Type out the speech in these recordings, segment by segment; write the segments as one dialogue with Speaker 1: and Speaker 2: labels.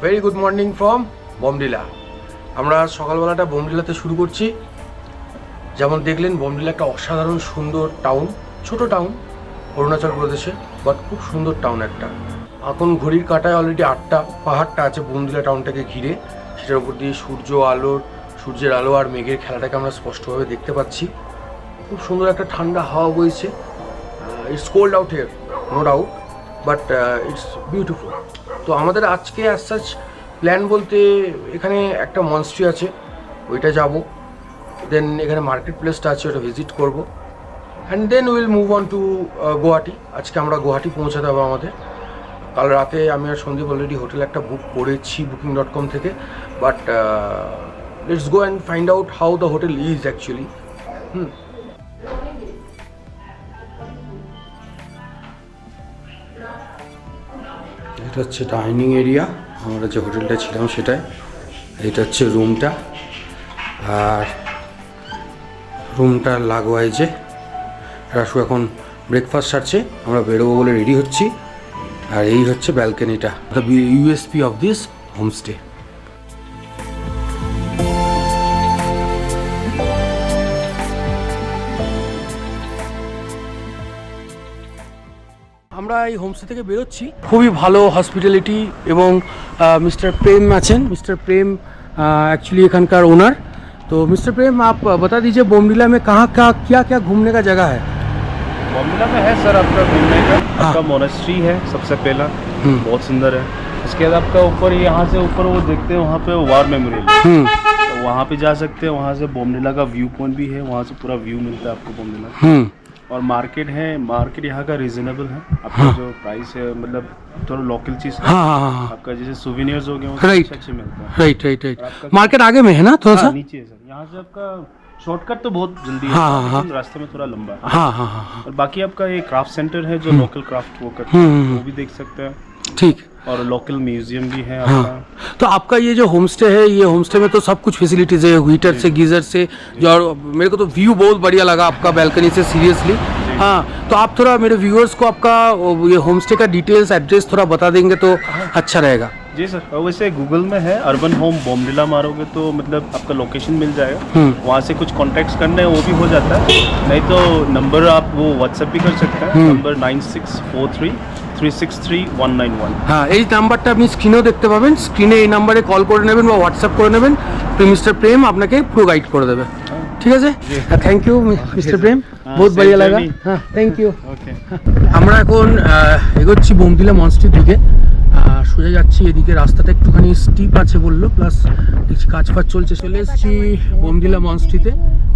Speaker 1: Very good morning from Bomdila. আমরা সকালবেলাটা বমডিলাতে শুরু করছি। যেমন দেখলেন, বমডিলা একটা অসাধারণ সুন্দর টাউন, ছোট টাউন অরুণাচল প্রদেশে, বাট খুব সুন্দর টাউন একটা। এখন ঘড়ির কাঁটায় অলরেডি 8টা। পাহাড়টা আছে বমডিলা টাউনটাকে ঘিরে, সেটার উপর দিয়ে সূর্যের আলো আর মেঘের খেলাটাকে আমরা স্পষ্টভাবে দেখতে পাচ্ছি। খুব সুন্দর একটা ঠান্ডা হাওয়া বইছে। It's cold out here, no doubt, but it's beautiful. তো আমাদের আজকে অ্যাজ সাচ প্ল্যান বলতে, এখানে একটা মনস্ট্রি আছে, ওইটা যাব। দেন এখানে মার্কেট প্লেসটা আছে, ওটা ভিজিট করব। And then will move on to Guwahati. আজকে আমরা গুয়াহাটি পৌঁছাতে হবে আমাদের। কাল রাতে আমি আর সন্দীপ অলরেডি হোটেল একটা বুক করেছি booking.com থেকে, but let's go and find out how the hotel is actually. এটা হচ্ছে ডাইনিং এরিয়া, আমরা যে হোটেলটা ছিলাম সেটাই। এটা হচ্ছে রুমটা, আর রুমটার লাগোয়ায় যে রাসু এখন ব্রেকফাস্ট সারছে, আমরা বেরোবো বলে রেডি হচ্ছি। আর এই হচ্ছে ব্যালকনিটা, the USP of this homestay. আমরা এই হোমস্টে থেকে বেরোচ্ছি। খুবই ভালো হসপিটালিটি, এবং মিস্টার প্রেম আছেন। মিস্টার প্রেম एक्चुअली एखानकार ओनर। तो मिस्टर प्रेम, आप बता दीजिए बोमडिला में कहाँ क्या क्या घूमने का जगह है?
Speaker 2: बोमडिला में है सर आपका घूमने का, आपका मोनेस्ट्री है सबसे पहला, बहुत सुंदर है। उसके बाद आपका ऊपर, यहाँ से ऊपर वो देखते हैं, वहाँ पे वार मेमोरियल, तो वहाँ पे जा सकते हैं। वहाँ से बोमडिला का व्यू पॉइंट भी है, वहाँ से पूरा व्यू मिलता है आपको बोमडिला। और मार्केट है, मार्केट यहाँ का रीजनेबल है। आपका जो प्राइस है, मतलब थोड़ा लोकल चीज है। आपका जैसे सुवेनियर्स हो गए, वो अच्छे मिलते हैं।
Speaker 1: राइट। मार्केट आगे में है ना, थोड़ा सा
Speaker 2: नीचे है सर। यहाँ से आपका शॉर्टकट तो बहुत जल्दी है, लेकिन रास्ते में थोड़ा लंबा है। और बाकी आपका ये क्राफ्ट सेंटर है, जो लोकल क्राफ्ट वो करते हैं, वो भी देख सकते हैं।
Speaker 1: ठीक।
Speaker 2: और लोकल म्यूजियम भी है आपका।
Speaker 1: तो आपका ये जो होमस्टे है, ये होमस्टे में तो सब कुछ फैसिलिटीज है, हीटर से, गीजर से, जो मेरे को तो व्यू बहुत बढ़िया लगा आपका बैल्कनी से, सीरियसली। हाँ, तो आप थोड़ा मेरे व्यूअर्स को आपका ये होमस्टे का डिटेल्स, एड्रेस थोड़ा बता देंगे तो अच्छा रहेगा।
Speaker 2: जी सर, वैसे गूगल में है, अर्बन होम बोमडिला मारोगे तो मतलब आपका लोकेशन मिल जाएगा। वहाँ से कुछ कॉन्टेक्ट्स करने हैं, वो भी हो जाता है। नहीं तो नंबर आप वो व्हाट्सएप भी कर सकते हैं, नंबर 9643363191।
Speaker 1: হ্যাঁ, এই নাম্বারটা আপনি স্ক্রিনেও দেখতে পাবেন। স্ক্রিনে এই নাম্বারে কল করে নেবেন বা হোয়াটসঅ্যাপ করে নেবেন, তো মিস্টার প্রেম আপনাকে পুরো গাইড করে দেবে। ঠিক আছে, থ্যাংক ইউ মিস্টার প্রেম, বহুত ভালো লাগা। হ্যাঁ, থ্যাংক ইউ।
Speaker 2: ওকে,
Speaker 1: আমরা এখন এগোচ্ছি বোমডিলা মনস্ট্রির দিকে। সোজা যাচ্ছি, এদিকে রাস্তাটা একটুখানি স্টিপ আছে বললো, প্লাস দেখছি কাজ ফাজ চলছে। চলে এসেছি বোমডিলা মনস্ট্রিতে,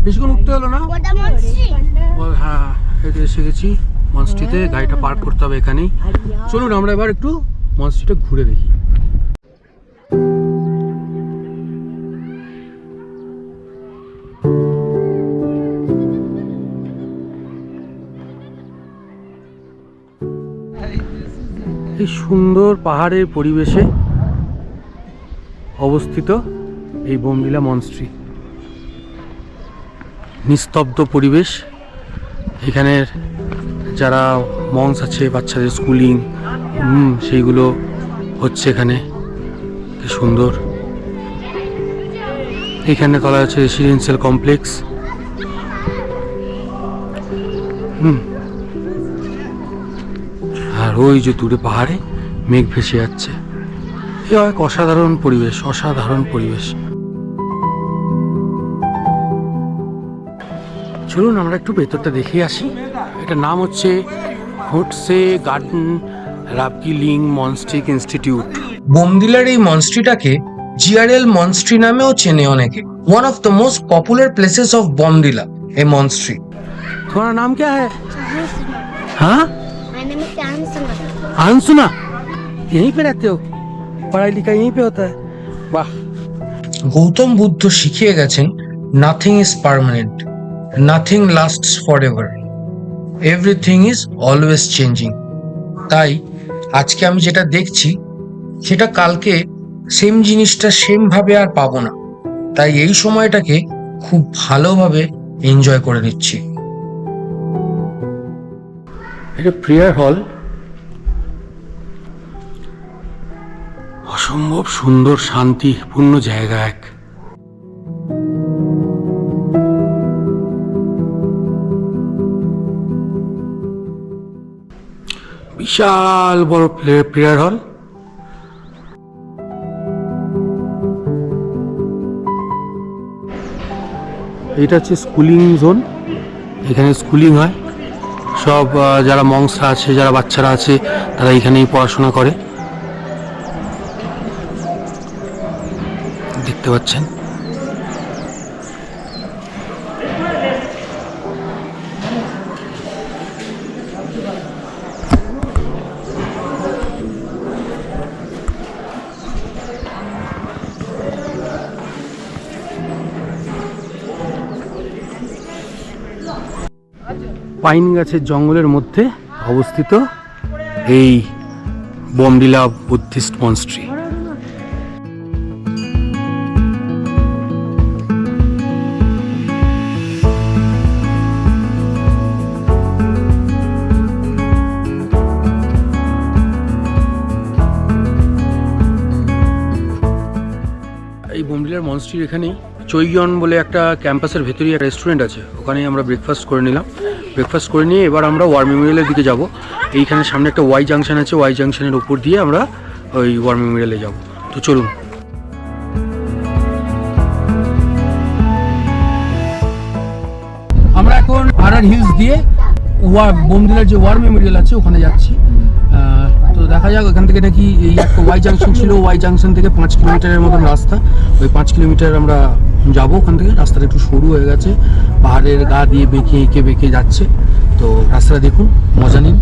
Speaker 1: বেশিক্ষণ উঠতে হলো না। হ্যাঁ, এটা এসে গেছি মনস্ট্রিতে। গাড়িটা পার্ক করতে হবে এখানেই। চলুন আমরা এবার একটু মনস্ট্রিটা ঘুরে দেখি। এই সুন্দর পাহাড়ের পরিবেশে অবস্থিত এই বোমডিলা মনস্ট্রি। নিস্তব্ধ পরিবেশ। এখানের যারা মংস আছে, বাচ্চাদের স্কুলিং সেইগুলো হচ্ছে এখানে। কি সুন্দর। এখানে তলায় আছে রেসিডেন্সিয়াল কমপ্লেক্স। আর ওই যে দূরে পাহাড়ে মেঘ ভেসে যাচ্ছে। এ এক অসাধারণ পরিবেশ, অসাধারণ পরিবেশ। চলুন আমরা একটু ভেতরটা দেখে আসি। এটার নাম হচ্ছে হোটসে গার্ডেন রাবগিলিং মনস্ট্রিক ইনস্টিটিউট। বোমডিলার এই মনস্ট্রিটাকে জিআরএল মনস্ট্রি নামেও চেনে অনেকে। One of the most popular places of Bomdila A Montessori. तुम्हारा नाम क्या है? हाँ, अंशुना। यहीं पे रहते हो? पढ़ाई लिखाई यहीं पे होता है? वाह। गौतम बुद्ध শিখিয়ে গেছেন, nothing is permanent, nothing lasts forever, everything is always changing. তাই আজকে আমি যেটা দেখছি সেটা কালকে সেম জিনিসটা সেম ভাবে আর পাবো না। তাই এই সময়টাকে খুব ভালোভাবে এনজয় করে নিচ্ছি। এটা প্রেয়ার হল, অসম্ভব সুন্দর শান্তিপূর্ণ জায়গা এক। বিশাল বড় প্রেয়ার হল। এটা হচ্ছে স্কুলিং জোন, এখানে স্কুলিং হয়। সব যারা মংসরা আছে, যারা বাচ্চারা আছে, তারা এখানেই পড়াশোনা করে, দেখতে পাচ্ছেন। পাইন গাছের জঙ্গলের মধ্যে অবস্থিত এই বোমডিলা বুদ্ধিস্ট মনস্ট্রি। এই বোমডিলার মনস্ট্রির এখানেই চৈয়ন বলে একটা ক্যাম্পাসের ভেতরেই একটা রেস্টুরেন্ট আছে, ওখানেই আমরা ব্রেকফাস্ট করে নিলাম। ব্রেকফাস্ট করে নিয়ে এবার আমরা ওয়ার মেমোরিয়ালের দিকে যাব। এইখানে সামনে একটা ওয়াই জাংশন আছে, ওয়াই জাংশনের উপর দিয়ে আমরা ওই ওয়ার মেমোরিয়ালে যাব। তো চলুন। আমরা এখন আরআর হিলস দিয়ে বোমডিলার যে ওয়ার মেমোরিয়াল আছে ওখানে যাচ্ছি। তো দেখা যাক, এখান থেকে নাকি এই একটা ওয়াই জাংশন ছিল, ওয়াই জাংশন থেকে 5 কিলোমিটারের মতন রাস্তা। ওই 5 কিলোমিটার আমরা যাবো ওখান থেকে। রাস্তাটা একটু সরু হয়ে গেছে, পাহাড়ের গা দিয়ে বেঁকে বেঁকে যাচ্ছে। তো রাস্তাটা দেখুন, মজা নিন।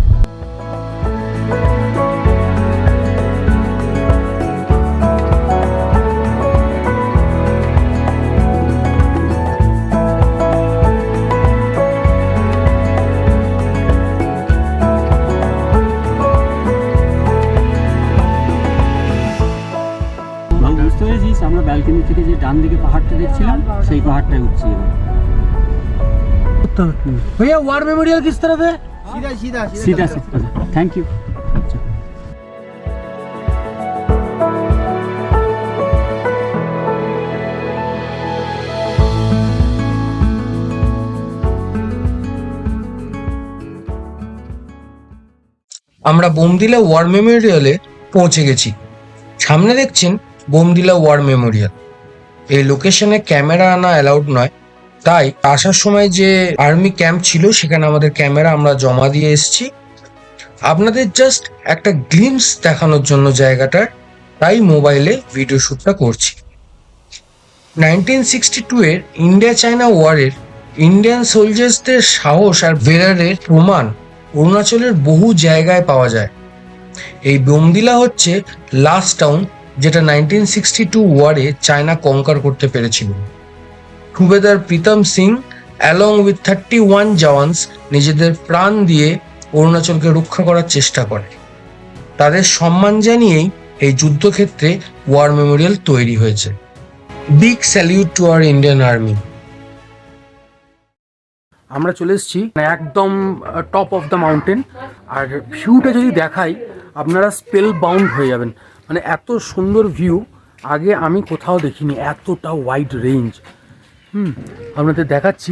Speaker 3: আমরা ব্যালকনি থেকে যে ডান দিকে পাহাড়টা দেখছিলাম সেই পাহাড়টায় উঠছি এবার।
Speaker 1: भैया वार मेमोरियल किस तरफ है?
Speaker 3: सीधा सीधा सीधा से। Thank you.
Speaker 1: আমরা বোমডিলা ওয়ার মেমোরিয়ালে পৌঁছে গেছি। সামনে দেখছেন বোমডিলা ওয়ার মেমোরিয়াল। এই লোকেশনে ক্যামেরা আনা অ্যালাউড নয়, তাই আসার সময় যে আর্মি ক্যাম্প ছিল সেখানে আমাদের ক্যামেরা আমরা জমা দিয়ে এসেছি। আপনাদের জাস্ট একটা গ্লিমস দেখানোর জন্য জায়গাটার, তাই মোবাইলে ভিডিও শ্যুটটা করছি। 1962 এর ইন্ডিয়া চায়না ওয়ারের ইন্ডিয়ান সোলজার্সদের সাহস আর ভেলারের প্রমাণ অরুণাচলের বহু জায়গায় পাওয়া যায়। এই বোমডিলা হচ্ছে লাস্ট টাউন যেটা 1962 ওয়ারে চায়না কঙ্কার করতে পেরেছিল। সুবেদার প্রীতম সিং অ্যালং উইথ 31 জওয়ানস নিজেদের প্রাণ দিয়ে অরুণাচলকে রক্ষা করার চেষ্টা করে। তাদের সম্মান জানিয়েই এই যুদ্ধক্ষেত্রে ওয়ার মেমোরিয়াল তৈরি হয়েছে। Big salute to our Indian army. আমরা চলে এসেছি একদম টপ অফ দ্য মাউন্টেন, আর ভিউটা যদি দেখাই আপনারা স্পেল বাউন্ড হয়ে যাবেন। মানে এত সুন্দর ভিউ আগে আমি কোথাও দেখিনি, এতটা ওয়াইড রেঞ্জ। আপনাদের দেখাচ্ছি,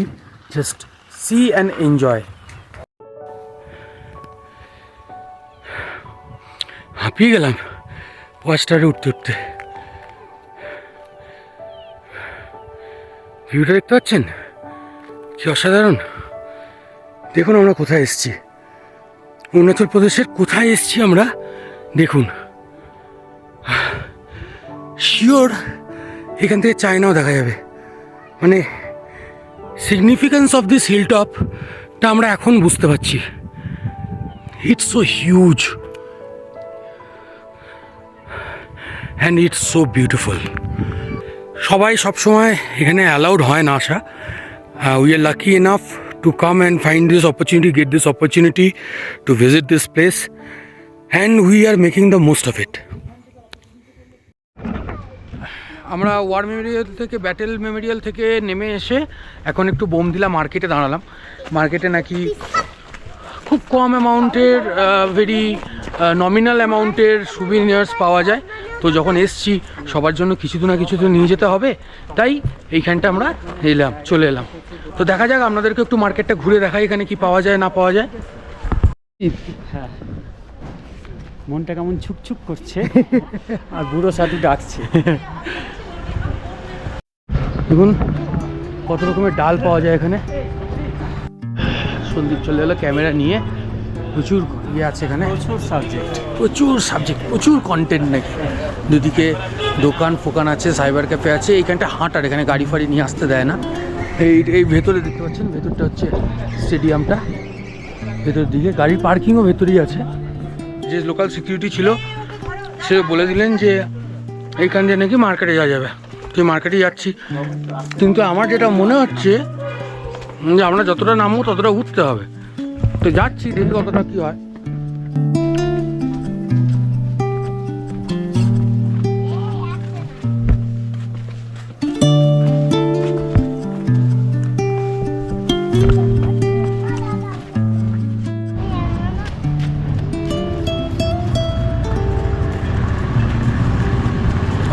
Speaker 1: জাস্ট সি অ্যান্ড এনজয়। হাঁপিয়ে গেলাম ওয়াচটারে উঠতে উঠতে। ভিউটা দেখতে পাচ্ছেন কি অসাধারণ। দেখুন আমরা কোথায় এসেছি, অরুণাচল প্রদেশের কোথায় এসেছি আমরা দেখুন। শিওর এখান থেকে চায়নাও দেখা যাবে। মানে সিগনিফিকেন্স অফ দিস হিল টপটা আমরা এখন বুঝতে পারছি। It's so huge and it's so beautiful. সবাই সবসময় এখানে অ্যালাউড হয় না আসা। We are lucky enough to come and find this opportunity, get this opportunity to visit this place, and we are making the most of it. আমরা war Memorial থেকে, battle Memorial থেকে নেমে এসে এখন একটু বোমডিলা মার্কেটে দাঁড়ালাম। মার্কেটে নাকি খুব কম অ্যামাউন্টের ভেরি নমিনাল অ্যামাউন্টের সুভিনিয়ার্স পাওয়া যায়। তো যখন এসছি সবার জন্য কিছু তো না কিছু তো নিয়ে যেতে হবে, তাই এইখানটা আমরা চলে এলাম। তো দেখা যাক, আপনাদেরকে একটু মার্কেটটা ঘুরে দেখাই এখানে কি পাওয়া যায় না পাওয়া যায়।
Speaker 3: হ্যাঁ, মনটা কেমন ছুকছুক করছে আর বুড়ো সাধু ডাকছে।
Speaker 1: দেখুন কত রকমের ডাল পাওয়া যায় এখানে। সন্দীপ চলে এলো ক্যামেরা নিয়ে। প্রচুর ইয়ে আছে এখানে, প্রচুর সাবজেক্ট, প্রচুর কন্টেন্ট নাকি। দুদিকে দোকান ফোকান আছে, সাইবার ক্যাফে আছে। এইখানটা হাঁটার, এখানে গাড়ি ফাড়ি নিয়ে আসতে দেয় না। এই ভেতরে দেখতে পাচ্ছেন, ভেতরটা হচ্ছে স্টেডিয়ামটা। ভেতর দিকে গাড়ি পার্কিংও ভেতরেই আছে। যে লোকাল সিকিউরিটি ছিল সে বলে দিলেন যে এইখান দিয়ে নাকি মার্কেটে যাওয়া যাবে। তো মার্কেটে যাচ্ছি, কিন্তু আমার যেটা মনে হচ্ছে যে আমরা যতটা নামবো ততটা উঠতে হবে। তো যাচ্ছি, দেখি কতটা কী হয়।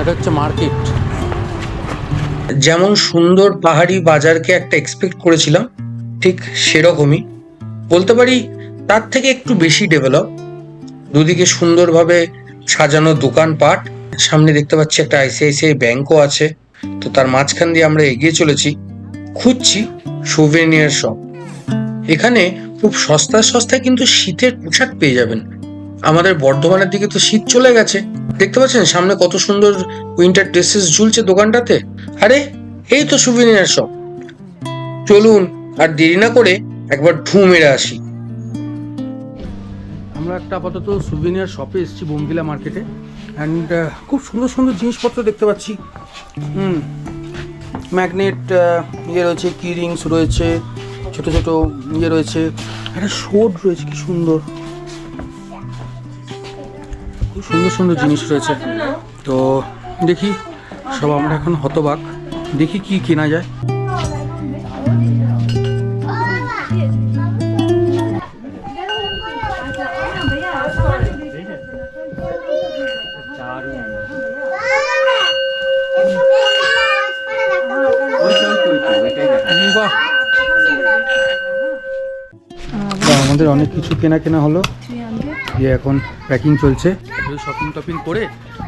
Speaker 1: এটা হচ্ছে মার্কেট। যেমন সুন্দর পাহাড়ি বাজারকে একটা এক্সপেক্ট করেছিলাম, ঠিক সেরকমই বলতে পারি, তার থেকে একটু বেশি ডেভেলপ। দুদিকে সুন্দরভাবে সাজানো দোকানপাট, সামনে দেখতে পাচ্ছি একটা আইসিআইসিআই ব্যাংকও আছে। তো তার মাঝখান দিয়ে আমরা এগিয়ে চলেছি, খুঁজছি সুভেনিয়ার শপ। এখানে খুব সস্তায় কিন্তু শীতের পোশাক পেয়ে যাবেন। আমাদের বর্ধমানের দিকে তো শীত চলে গেছে, দেখতে পাচ্ছেন সামনে কত সুন্দর উইন্টার ড্রেসেস ঝুলছে দোকানটাতে। আরে এই তো সুভেনিয়ার শপ। চলুন আর দেরি না করে একবার ঢু মেরে আসি। আমরা একটা আপাতত সুভেনিয়ার শপে এসেছি, বোমডিলা মার্কেটে। অ্যান্ড খুব সুন্দর সুন্দর জিনিসপত্র দেখতে পাচ্ছি। ম্যাগনেট ইয়ে রয়েছে, কি রিংস রয়েছে, ছোট ছোট ইয়ে রয়েছে, একটা শোড রয়েছে, কি সুন্দর, খুব সুন্দর সুন্দর জিনিস রয়েছে। তো দেখি, সব আমরা এখন হতবাক, দেখি কি কেনা যায়। আমাদের অনেক কিছু কেনা হলো, যে এখন প্যাকিং চলছে। শপিং টপিং করে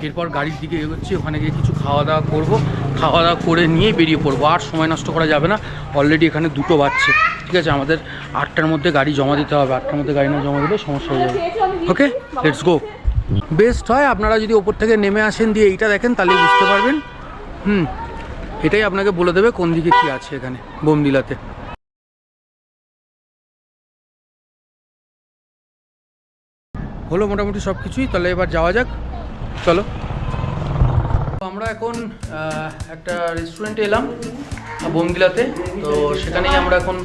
Speaker 1: এরপর গাড়ির দিকে এগোচ্ছি, ওখানে গিয়ে কিছু খাওয়া দাওয়া করবো। খাওয়া দাওয়া করে নিয়ে বেরিয়ে পড়বো, আর সময় নষ্ট করা যাবে না। অলরেডি এখানে 2টো বাজছে, ঠিক আছে। আমাদের 8টার মধ্যে গাড়ি জমা দিতে হবে, 8টার মধ্যে গাড়ি না জমা দিলে সমস্যা হয়ে যাবে। ওকে, লেটস গো। বেস্ট হয় আপনারা যদি ওপর থেকে নেমে আসেন, দিয়ে এইটা দেখেন, তাহলে বুঝতে পারবেন। এটাই আপনাকে বলে দেবে কোন দিকে কি আছে এখানে বোমডিলাতে। হলো মোটামুটি সব কিছুই, তাহলে এবার যাওয়া যাক, চলো। আমরা এখন একটা রেস্টুরেন্টে এলাম বোমডিলাতে। তো সেখানেই আমরা এখন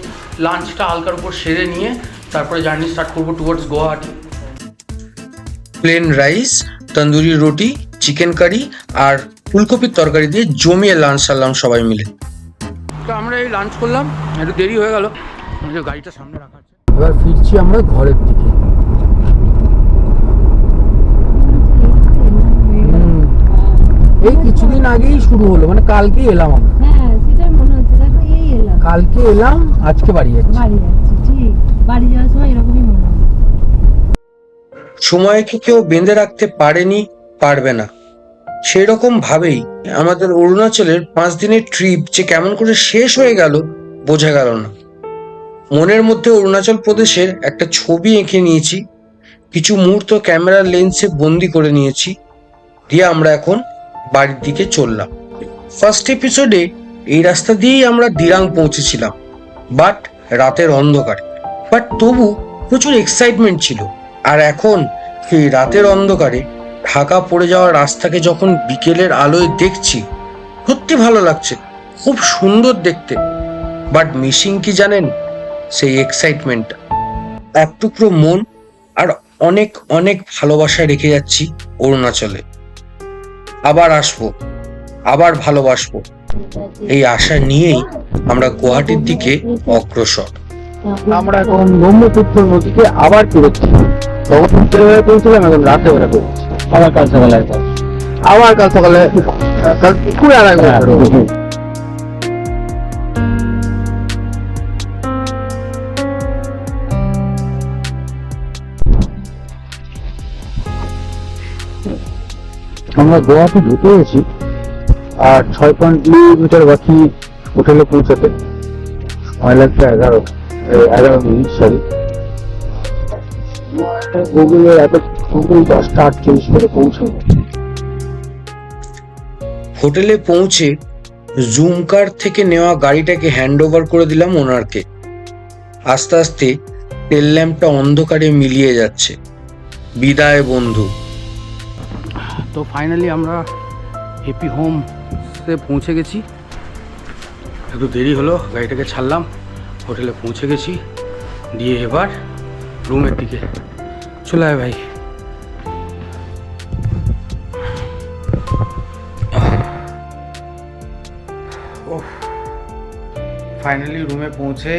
Speaker 1: লাঞ্চটা হালকার উপর সেরে নিয়ে তারপরে জার্নি স্টার্ট করবো towards Guwahati. Plain rice, tandoori রুটি, চিকেন কারি আর ফুলকপির তরকারি দিয়ে জমিয়ে লাঞ্চ সারলাম সবাই মিলে। তো আমরা এই লাঞ্চ করলাম, একটু দেরি হয়ে গেল, গাড়িটা সামনে রাখা আছে। এবার ফিরছি আমরা ঘরের দিকে। এই কিছুদিন আগেই শুরু হলো, মানে কালকে এলাম আমরা।
Speaker 4: হ্যাঁ, সেটাই মনে হচ্ছে, দেখো এই এলাম,
Speaker 1: কালকে এলাম, আজকে বাড়ি যাচ্ছি।
Speaker 4: ঠিক বাড়ি যাওয়ার সময় এরকমই মনে হয়।
Speaker 1: সময়কে কেউ বেঁধে রাখতে পারেনি, পারবে না। সেই রকম ভাবেই আমাদের অরুণাচলের 5 দিনের ট্রিপ যে কেমন করে শেষ হয়ে গেল বোঝা গেল না। মনের মধ্যে অরুণাচল প্রদেশের একটা ছবি এঁকে নিয়েছি, কিছু মুহূর্ত ক্যামেরার লেন্সে বন্দি করে নিয়েছি, দিয়ে আমরা এখন বাড়ির দিকে চললাম। ফার্স্ট এপিসোডে এই রাস্তা দিয়েই আমরা দিরাং পৌঁছেছিলাম, বাট রাতের অন্ধকারে। বাট তবু প্রচুর এক্সাইটমেন্ট ছিল। আর এখন সেই রাতের অন্ধকারে ঢাকা পড়ে যাওয়া রাস্তাকে যখন বিকেলের আলোয় দেখছি, সত্যি ভালো লাগছে, খুব সুন্দর দেখতে। বাট মিসিং কি জানেন? সেই এক্সাইটমেন্টটা। এক টুকরো মন আর অনেক অনেক ভালোবাসা রেখে যাচ্ছি অরুণাচলে। আবার আসবো, আবার ভালোবাসবো, এই আশা নিয়েই আমরা গুয়াহাটির দিকে অগ্রসর।
Speaker 5: আমরা এখন ব্রহ্মপুত্র নদীকে আবার পেরোচ্ছি। ব্রহ্মপুত্র হয়ে পৌঁছলাম, এখন রাতে বেলা পেরোচ্ছি।
Speaker 3: আবার কাল সকালে একবার।
Speaker 5: আবার কাল সকালে, কাল দুপুরে আর একবার বেরোবো। আমরা গোয়াতে ঢুকে গেছি, আর 6.2 বাকি হোটেলে পৌঁছাতে। সময় লাগছে 11 মিনিট। সরি, গুগলের এত গুগল 10টা 48 করে পৌঁছাবো।
Speaker 1: হোটেলে পৌঁছে জুম কার থেকে নেওয়া গাড়িটাকে হ্যান্ড ওভার করে দিলাম ওনারকে। আস্তে আস্তে তেল ল্যাম্পটা অন্ধকারে মিলিয়ে যাচ্ছে। বিদায় বন্ধু। তো ফাইনালি আমরা হ্যাপি হোমসে পৌঁছে গেছি। একটু দেরি হলো, গাড়িটাকে ছাড়লাম, হোটেলে পৌঁছে গেছি। দিয়ে এবার রুমের দিকে চলে আয় ভাই। ফাইনালি রুমে পৌঁছে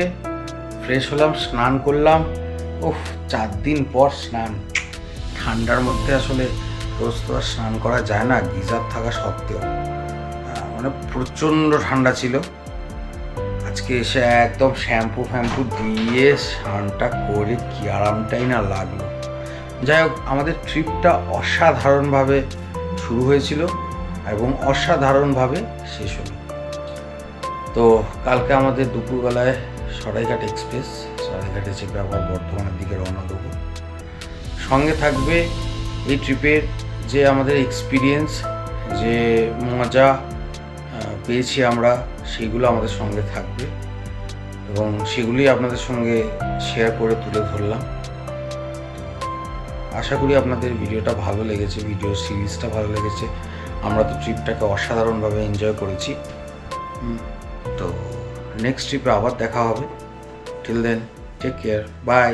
Speaker 1: ফ্রেশ হলাম, স্নান করলাম। 4 দিন পর স্নান। ঠান্ডার মধ্যে আসলে রোজ তো আর স্নান করা যায় না, গিজার থাকা সত্ত্বেও। মানে প্রচণ্ড ঠান্ডা ছিল। আজকে এসে একদম শ্যাম্পু ফ্যাম্পু দিয়ে স্নানটা করে কি আরামটাই না লাগলো। যাই হোক, আমাদের ট্রিপটা অসাধারণভাবে শুরু হয়েছিল এবং অসাধারণভাবে শেষ হলো। তো কালকে আমাদের দুপুরবেলায় সরাইঘাট এক্সপ্রেস, সরাইঘাটে চেপে আবার বর্ধমানের দিকে রওনা দেবো। সঙ্গে থাকবে এই ট্রিপের যে আমাদের এক্সপিরিয়েন্স, যে মজা পেয়েছি আমরা, সেগুলো আমাদের সঙ্গে থাকবে এবং সেগুলি আপনাদের সঙ্গে শেয়ার করে তুলে ধরলাম। আশা করি আপনাদের ভিডিওটা ভালো লেগেছে, ভিডিও সিরিজটা ভালো লেগেছে। আমরা তো ট্রিপটাকে অসাধারণভাবে এনজয় করেছি। তো নেক্সট ট্রিপে আবার দেখা হবে। Till then, take care, by.